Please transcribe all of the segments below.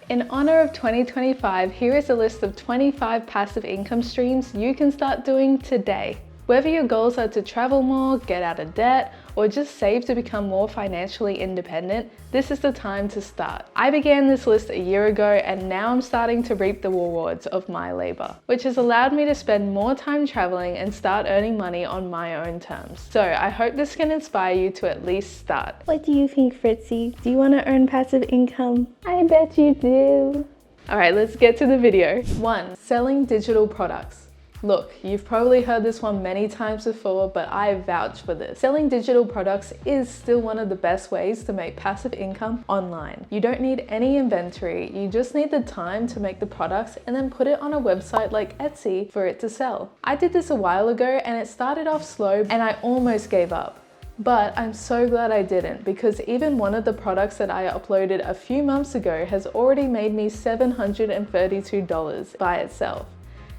In honor of 2025, here is a list of 25 passive income streams you can start doing today. Whether your goals are to travel more, get out of debt, or just save to become more financially independent, this is the time to start. I began this list a year ago and now I'm starting to reap the rewards of my labor, which has allowed me to spend more time traveling and start earning money on my own terms. So I hope this can inspire you to at least start. What do you think, Fritzy? Do you want to earn passive income? I bet you do. All right, let's get to the video. 1. Selling digital products. Look, you've probably heard this one many times before, but I vouch for this. Selling digital products is still one of the best ways to make passive income online. You don't need any inventory, you just need the time to make the products and then put it on a website like Etsy for it to sell. I did this a while ago and it started off slow and I almost gave up. But I'm so glad I didn't, because even one of the products that I uploaded a few months ago has already made me $732 by itself.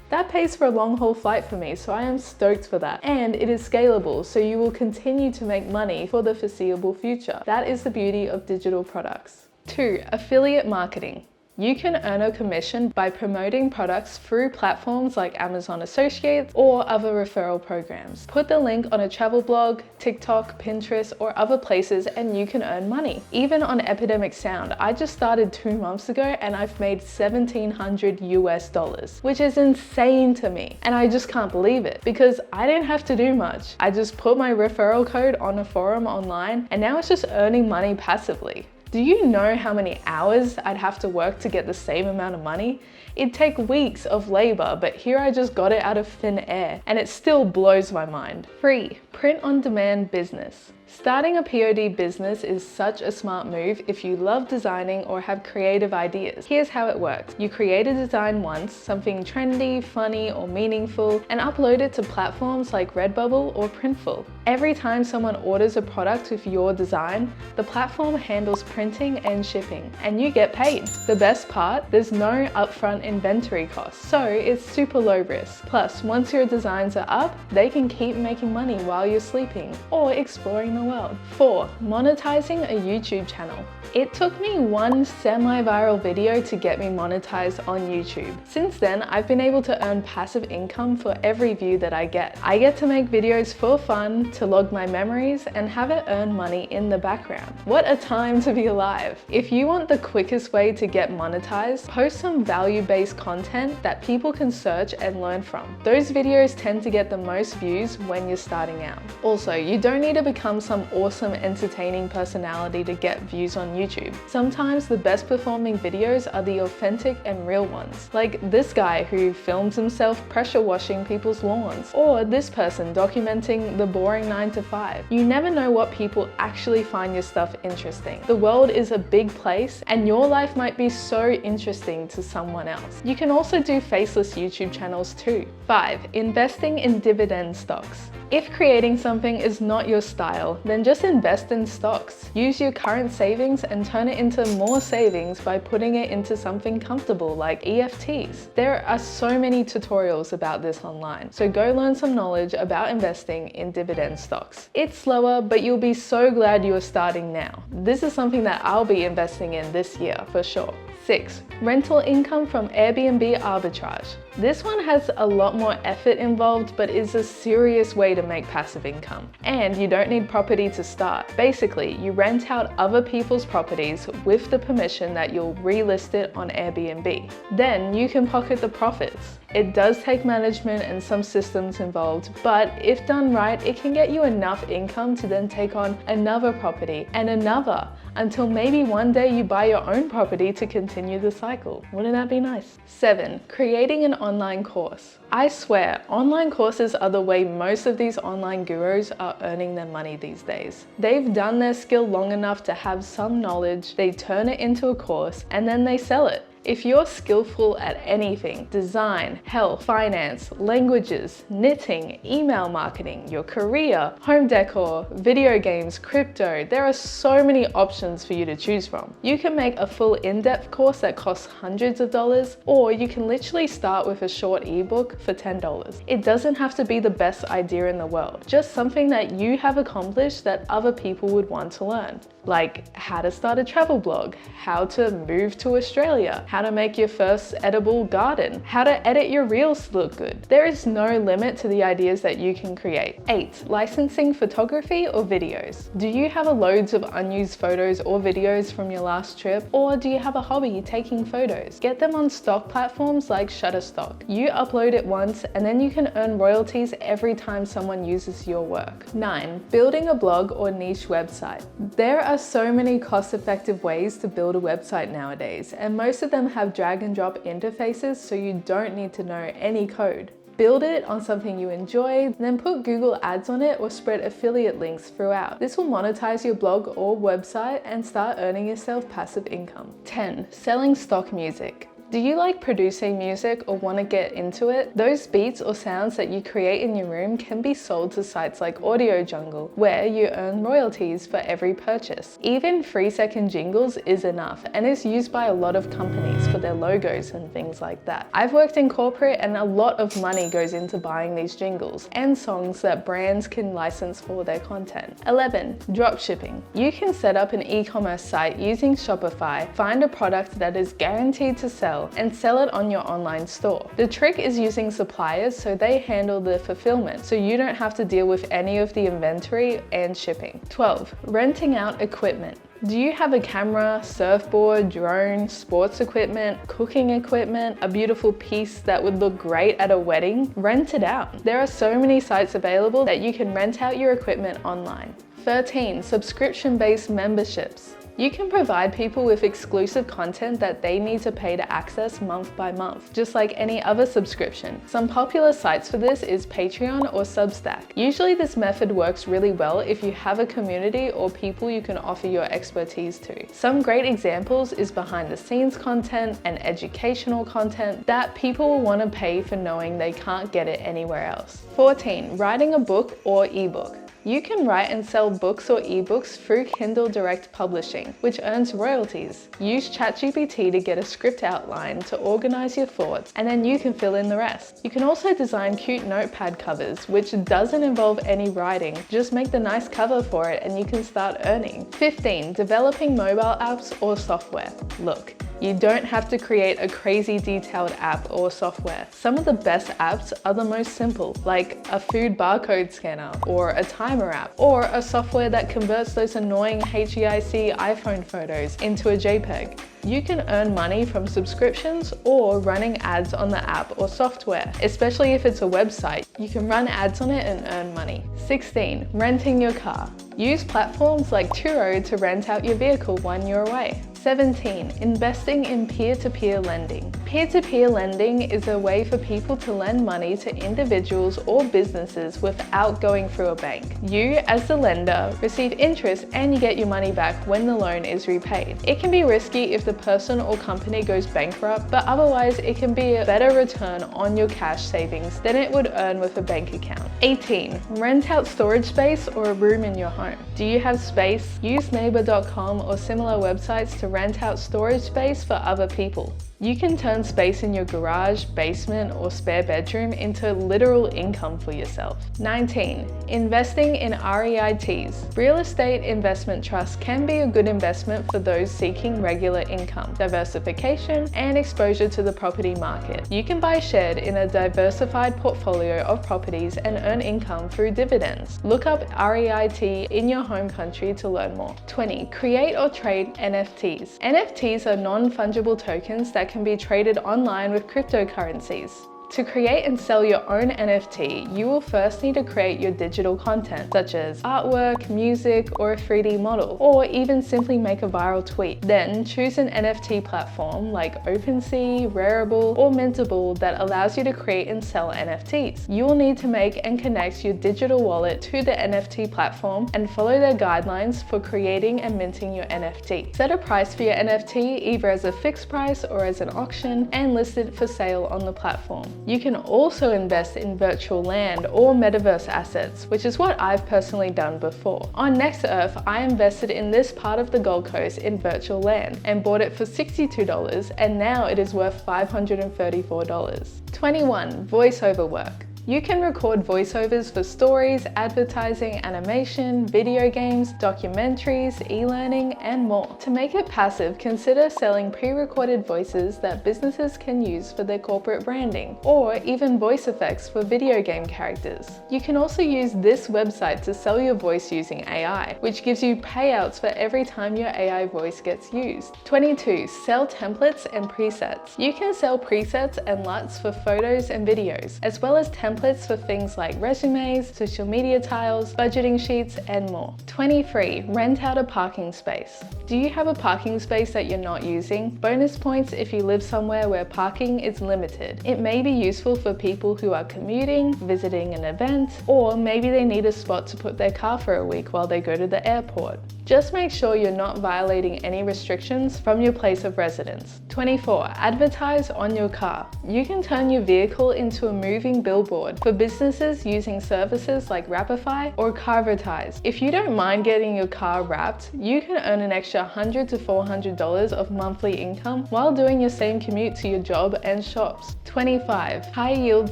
That pays for a long haul flight for me, so I am stoked for that. And it is scalable, so you will continue to make money for the foreseeable future. That is the beauty of digital products. 2. Affiliate marketing. You can earn a commission by promoting products through platforms like Amazon Associates or other referral programs. Put the link on a travel blog, TikTok, Pinterest, or other places and you can earn money. Even on Epidemic Sound, I just started 2 months ago and I've made $1,700 US, which is insane to me. And I just can't believe it because I didn't have to do much. I just put my referral code on a forum online and now it's just earning money passively. Do you know how many hours I'd have to work to get the same amount of money? It'd take weeks of labor, but here I just got it out of thin air, and it still blows my mind. 3. Print on demand business. Starting a POD business is such a smart move if you love designing or have creative ideas. Here's how it works. You create a design once, something trendy, funny, or meaningful, and upload it to platforms like Redbubble or Printful. Every time someone orders a product with your design, the platform handles printing and shipping, and you get paid. The best part, there's no upfront inventory costs, so it's super low risk. Plus, once your designs are up, they can keep making money while you're sleeping or exploring the world. 4. Monetizing a YouTube channel. It took me one semi-viral video to get me monetized on YouTube. Since then, I've been able to earn passive income for every view that I get. I get to make videos for fun, to log my memories, and have it earn money in the background. What a time to be alive. If you want the quickest way to get monetized, post some value-based content that people can search and learn from. Those videos tend to get the most views when you're starting out. Also, you don't need to become some awesome entertaining personality to get views on YouTube. Sometimes the best performing videos are the authentic and real ones, like this guy who films himself pressure washing people's lawns, or this person documenting the boring 9 to 5. You never know what people actually find your stuff interesting. The world is a big place and your life might be so interesting to someone else. You can also do faceless YouTube channels too. 5. Investing in dividend stocks. If creating something is not your style, then just invest in stocks. Use your current savings and turn it into more savings by putting it into something comfortable like EFTs. There are so many tutorials about this online, so go learn some knowledge about investing in dividend stocks. It's slower, but you'll be so glad you are starting now. This is something that I'll be investing in this year for sure. 6. Rental income from Airbnb arbitrage. This one has a lot more effort involved, but is a serious way to make passive income. And you don't need property to start. Basically, you rent out other people's properties with the permission that you'll relist it on Airbnb. Then you can pocket the profits. It does take management and some systems involved, but if done right, it can get you enough income to then take on another property and another, until maybe one day you buy your own property to continue the cycle. Wouldn't that be nice? 7. Creating an online course. I swear, online courses are the way most of these online gurus are earning their money these days. They've done their skill long enough to have some knowledge, they turn it into a course, and then they sell it. If you're skillful at anything, design, health, finance, languages, knitting, email marketing, your career, home decor, video games, crypto, there are so many options for you to choose from. You can make a full in-depth course that costs hundreds of dollars, or you can literally start with a short ebook for $10. It doesn't have to be the best idea in the world, just something that you have accomplished that other people would want to learn. Like how to start a travel blog, how to move to Australia, how to make your first edible garden, how to edit your reels to look good. There is no limit to the ideas that you can create. 8. Licensing photography or videos. Do you have loads of unused photos or videos from your last trip? Or do you have a hobby taking photos? Get them on stock platforms like Shutterstock. You upload it once and then you can earn royalties every time someone uses your work. 9. Building a blog or niche website. There are so many cost-effective ways to build a website nowadays, and most of them have drag and drop interfaces, so you don't need to know any code. Build it on something you enjoy, then put Google ads on it or spread affiliate links throughout. This will monetize your blog or website and start earning yourself passive income. 10. Selling stock music. Do you like producing music or want to get into it? Those beats or sounds that you create in your room can be sold to sites like Audio Jungle, where you earn royalties for every purchase. Even 3-second jingles is enough and is used by a lot of companies for their logos and things like that. I've worked in corporate and a lot of money goes into buying these jingles and songs that brands can license for their content. 11. Dropshipping. You can set up an e-commerce site using Shopify, find a product that is guaranteed to sell, and sell it on your online store. The trick is using suppliers so they handle the fulfillment, so you don't have to deal with any of the inventory and shipping. 12. Renting out equipment. Do you have a camera, surfboard, drone, sports equipment, cooking equipment, a beautiful piece that would look great at a wedding? Rent it out. There are so many sites available that you can rent out your equipment online. 13. Subscription-based memberships. You can provide people with exclusive content that they need to pay to access month by month, just like any other subscription. Some popular sites for this is Patreon or Substack. Usually this method works really well if you have a community or people you can offer your expertise to. Some great examples is behind the scenes content and educational content that people will want to pay for knowing they can't get it anywhere else. 14. Writing a book or ebook. You can write and sell books or ebooks through Kindle Direct Publishing, which earns royalties. Use ChatGPT to get a script outline to organize your thoughts, and then you can fill in the rest. You can also design cute notepad covers, which doesn't involve any writing. Just make the nice cover for it and you can start earning. 15. Developing mobile apps or software. Look, you don't have to create a crazy detailed app or software. Some of the best apps are the most simple, like a food barcode scanner or a timer app, or a software that converts those annoying HEIC iPhone photos into a JPEG. You can earn money from subscriptions or running ads on the app or software, especially if it's a website. You can run ads on it and earn money. 16. Renting your car. Use platforms like Turo to rent out your vehicle when you're away. 17. Investing in peer-to-peer lending. Peer-to-peer lending is a way for people to lend money to individuals or businesses without going through a bank. You, as the lender, receive interest and you get your money back when the loan is repaid. It can be risky if the person or company goes bankrupt, but otherwise it can be a better return on your cash savings than it would earn with a bank account. 18. Rent out storage space or a room in your home. Do you have space? Use neighbor.com or similar websites to rent out storage space for other people. You can turn space in your garage, basement, or spare bedroom into literal income for yourself. 19. Investing in REITs. Real estate investment trusts can be a good investment for those seeking regular income, diversification, and exposure to the property market. You can buy shares in a diversified portfolio of properties and earn income through dividends. Look up REIT in your home country to learn more. 20. Create or trade NFTs. NFTs are non-fungible tokens that can be traded online with cryptocurrencies. To create and sell your own NFT, you will first need to create your digital content, such as artwork, music, or a 3D model, or even simply make a viral tweet. Then choose an NFT platform like OpenSea, Rarible, or Mintable that allows you to create and sell NFTs. You will need to make and connect your digital wallet to the NFT platform and follow their guidelines for creating and minting your NFT. Set a price for your NFT either as a fixed price or as an auction and list it for sale on the platform. You can also invest in virtual land or metaverse assets, which is what I've personally done before. On Next Earth, I invested in this part of the Gold Coast in virtual land and bought it for $62, and now it is worth $534. 21. Voiceover work. You can record voiceovers for stories, advertising, animation, video games, documentaries, e-learning, and more. To make it passive, consider selling pre-recorded voices that businesses can use for their corporate branding, or even voice effects for video game characters. You can also use this website to sell your voice using AI, which gives you payouts for every time your AI voice gets used. 22. Sell templates and presets. You can sell presets and LUTs for photos and videos, as well as templates for things like resumes, social media tiles, budgeting sheets, and more. 23. Rent out a parking space. Do you have a parking space that you're not using? Bonus points if you live somewhere where parking is limited. It may be useful for people who are commuting, visiting an event, or maybe they need a spot to put their car for a week while they go to the airport. Just make sure you're not violating any restrictions from your place of residence. 24. Advertise on your car. You can turn your vehicle into a moving billboard for businesses using services like Wrapify or Carvertise. If you don't mind getting your car wrapped, you can earn an extra $100 to $400 of monthly income while doing your same commute to your job and shops. 25. High yield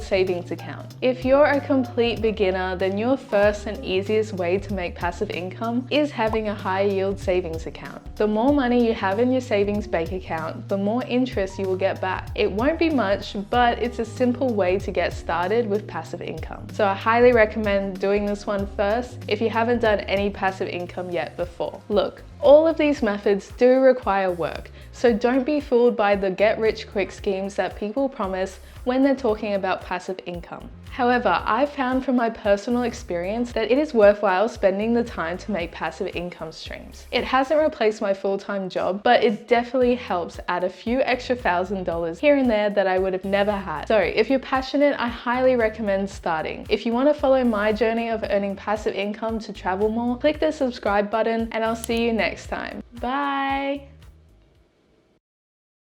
savings account. If you're a complete beginner, then your first and easiest way to make passive income is having a high yield savings account. The more money you have in your savings bank account, the more interest you will get back. It won't be much, but it's a simple way to get started with passive income. So I highly recommend doing this one first if you haven't done any passive income yet before. Look, all of these methods do require work, so don't be fooled by the get-rich-quick schemes that people promise when they're talking about passive income. However, I've found from my personal experience that it is worthwhile spending the time to make passive income streams. It hasn't replaced my full-time job, but it definitely helps add a few extra $1,000s here and there that I would have never had. So if you're passionate, I highly recommend starting. If you want to follow my journey of earning passive income to travel more, click the subscribe button and I'll see you next time. Bye!